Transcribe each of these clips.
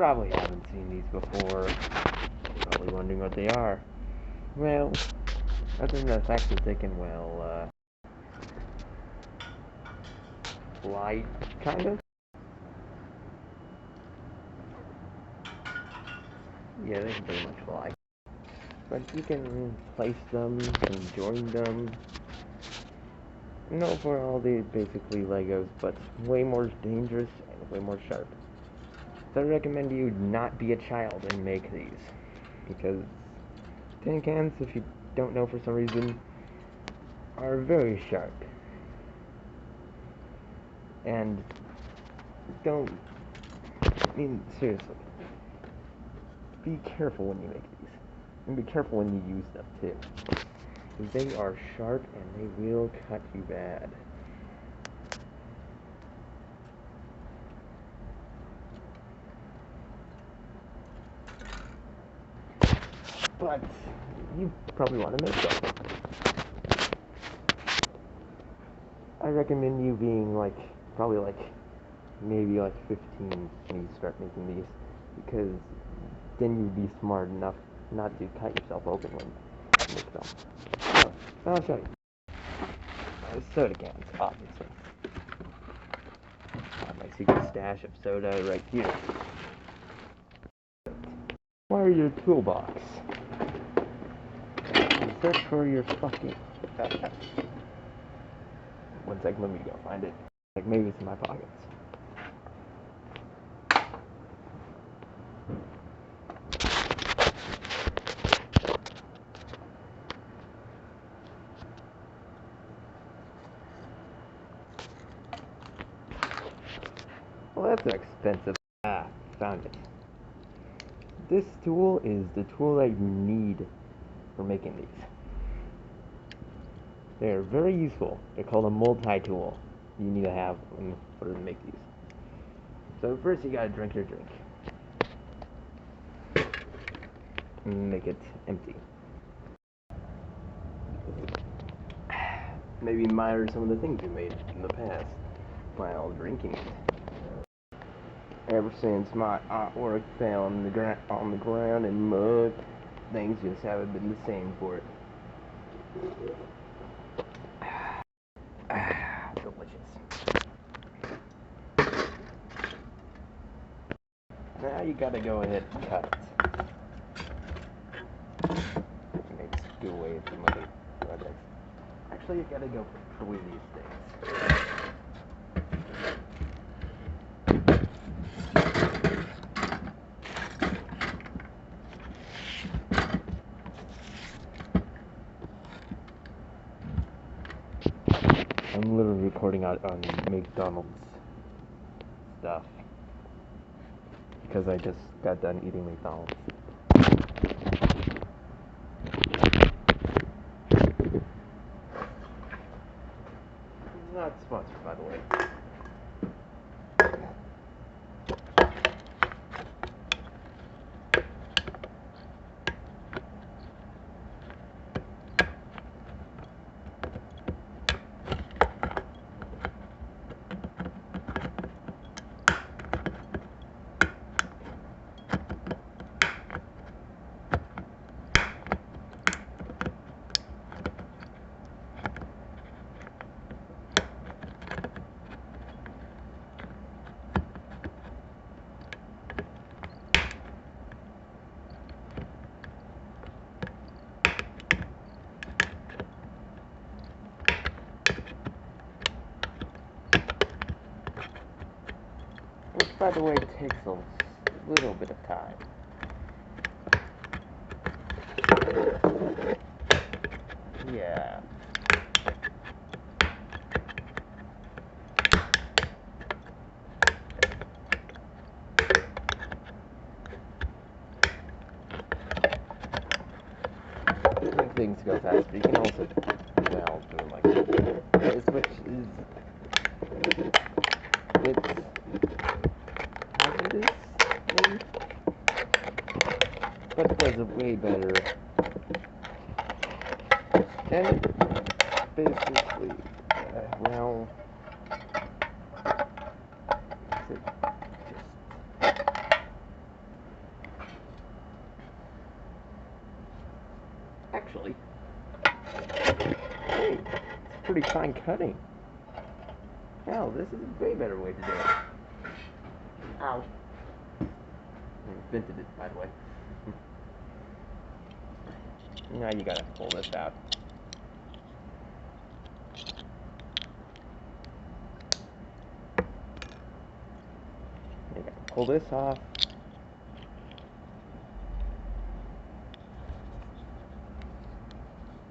probably haven't seen these before. Probably wondering what they are. Well, other than the fact that they can, fly, kind of? Yeah, they can pretty much fly. But you can place them, you can join them. No, for all these basically Legos, but way more dangerous and way more sharp. So I recommend you not be a child and make these. Because tin cans, if you don't know for some reason, are very sharp. And don't, I mean, seriously, be careful when you make these. And be careful when you use them, too. Because they are sharp and they will cut you bad. But you probably want to make them. I recommend you being probably maybe 15 when you start making these, because then you'd be smart enough not to cut yourself open when you make them. So, I'll show you. Soda cans, obviously. I have my secret stash of soda right here. Wire your toolbox. Search for your fucking... One second, let me go find it. Maybe it's in my pockets. Well, that's expensive. Found it. This tool is the tool that you need for making these. They're very useful. They're called a multi-tool. You need to have in order to make these. So first you gotta drink your drink. And make it empty. Maybe admire some of the things you made in the past while drinking it. Ever since my artwork fell on the ground and mud, things just haven't been the same for it. Delicious. Now you gotta go ahead and cut it. Maybe scoot away some of the projects. Actually, you gotta go through these things. I'm literally recording out on McDonald's stuff because I just got done eating McDonald's. Not sponsored, by the way. Which, by the way, takes a little bit of time. Yeah. Make things go faster. You can also, well, do it like this, which is, it's hazardous, maybe? But it does a way better. And basically, well, actually. Hey, it's pretty fine cutting. Hell, this is a way better way to do it. Ow. I invented it, by the way. Now you gotta pull this out. You gotta pull this off.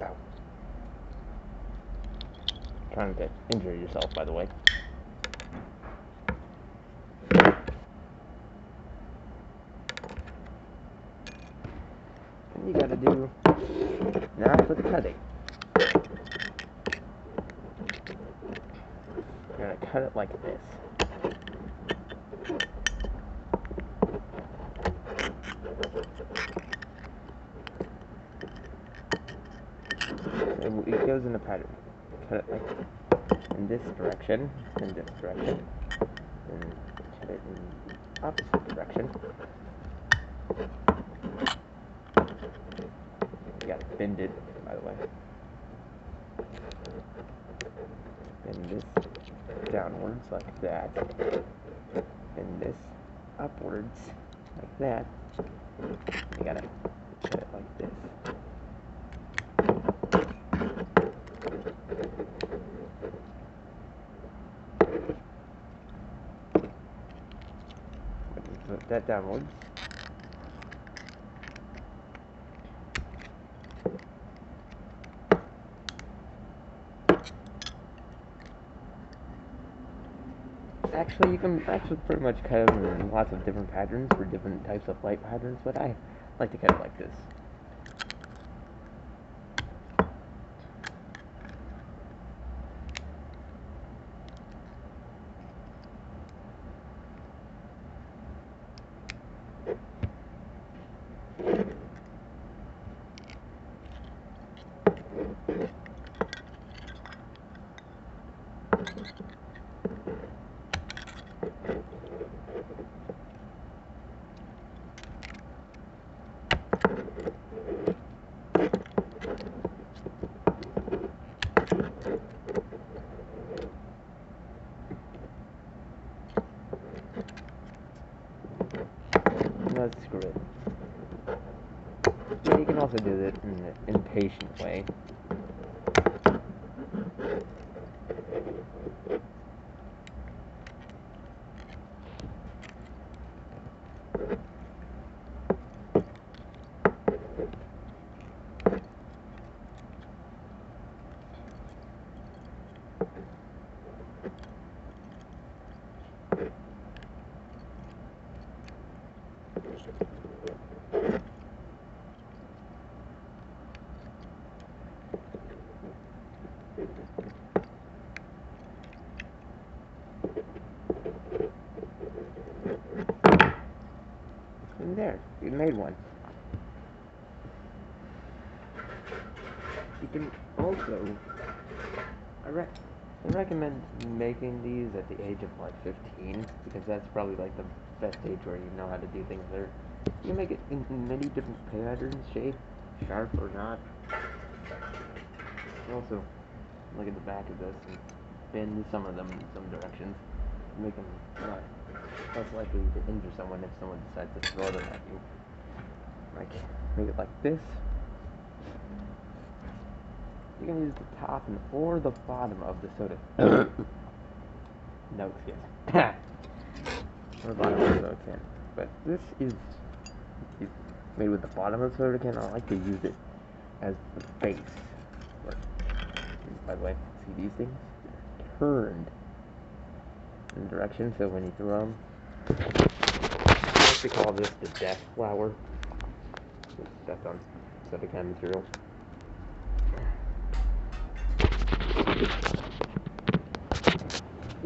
Ow. Trying to injure yourself, by the way. And you gotta do now for the cutting. You're gonna cut it like this. It goes in a pattern. Cut it like in this direction, and cut it in the opposite direction. You gotta bend it, by the way. Bend this downwards like that. Bend this upwards like that. You gotta cut it like this. Put that downwards. Actually, you can pretty much cut them in lots of different patterns for different types of light patterns, but I like to cut it like this. Let's screw it. Yeah, you can also do it in an impatient way. And there, you made one. You can also, I recommend making these at the age of like 15, because that's probably like the best age where you know how to do things there. You can make it in many different patterns, shape, sharp or not. You also look at the back of this and bend some of them in some directions. Make them less likely to injure someone if someone decides to throw them at you. Like, make it like this. You can use the top or the bottom of the soda. No, excuse me. Or the bottom of the soda can. But this is made with the bottom of the soda can. I like to use it as the base. Look. By the way, see these things? They're turned in direction, so when you throw them, I like to call this the death flower. That's on soda can material.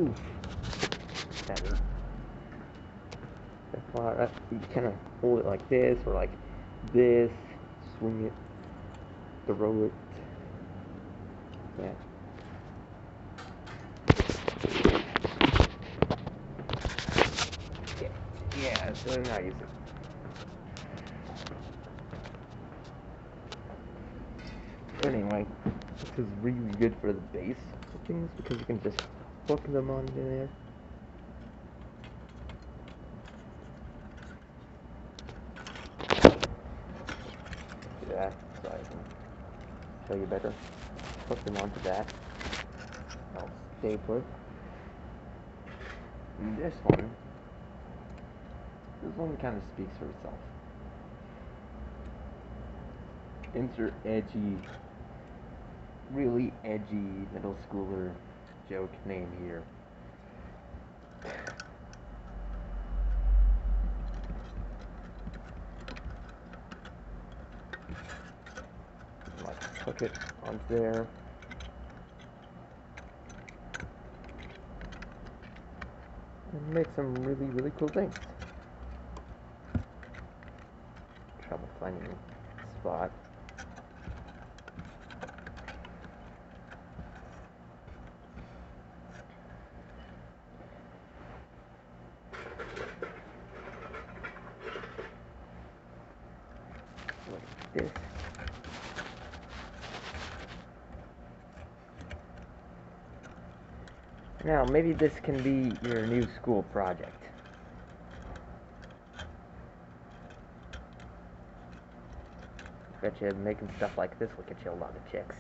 Oof. That hurt. Death flower, you kind of hold it like this, or like this, swing it, throw it. Yeah. Yeah, so now use it. But anyway, this is really good for the base of things because you can just hook them onto there. Yeah, so I can show you better. Hook them onto that. I'll stay put. And this one kind of speaks for itself. Insert edgy, really edgy middle schooler joke name here. Like hook it onto there. And make some really, really cool things. Trouble finding a spot. Like this. Now, maybe this can be your new school project. Bet you making stuff like this will get you a lot of chicks.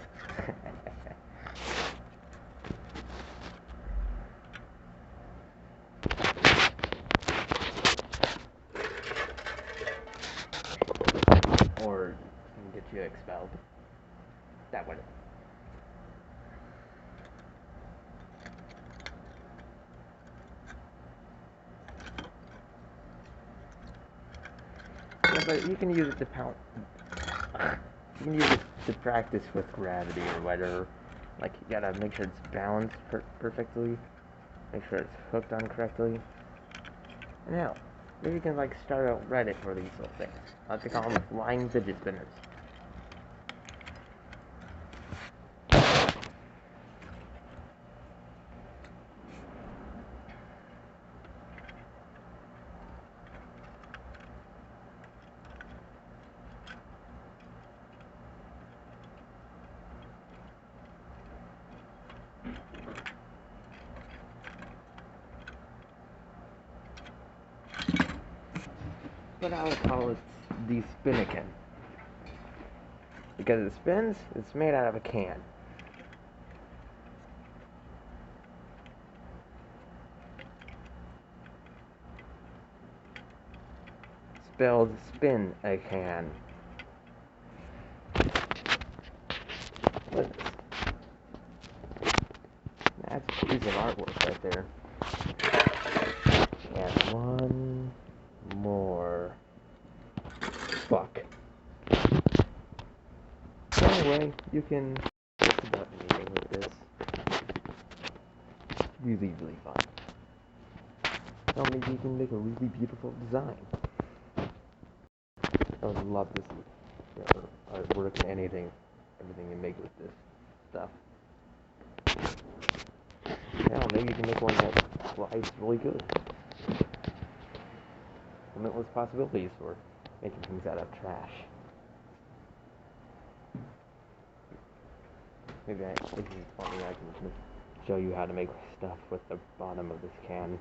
Or can get you expelled. That would. Yeah, but you can use it to pound. You can use it to practice with gravity or whatever. Like, you gotta make sure it's balanced perfectly. Make sure it's hooked on correctly. And now, maybe you can like start out Reddit for these little things. I like to call them flying fidget spinners. But I would call it the Spinnakin. Because it spins, it's made out of a can. Spelled spin a can. That's a piece of artwork right there. And one more. Fuck. Anyway, you can just about anything with this. It's really, really fun. Or maybe you can make a really beautiful design. I would love to see your artwork and everything you make with this stuff. Hell, maybe you can make one that flies really good. Limitless possibilities for making things out of trash. Maybe if you want me, I can show you how to make stuff with the bottom of this can.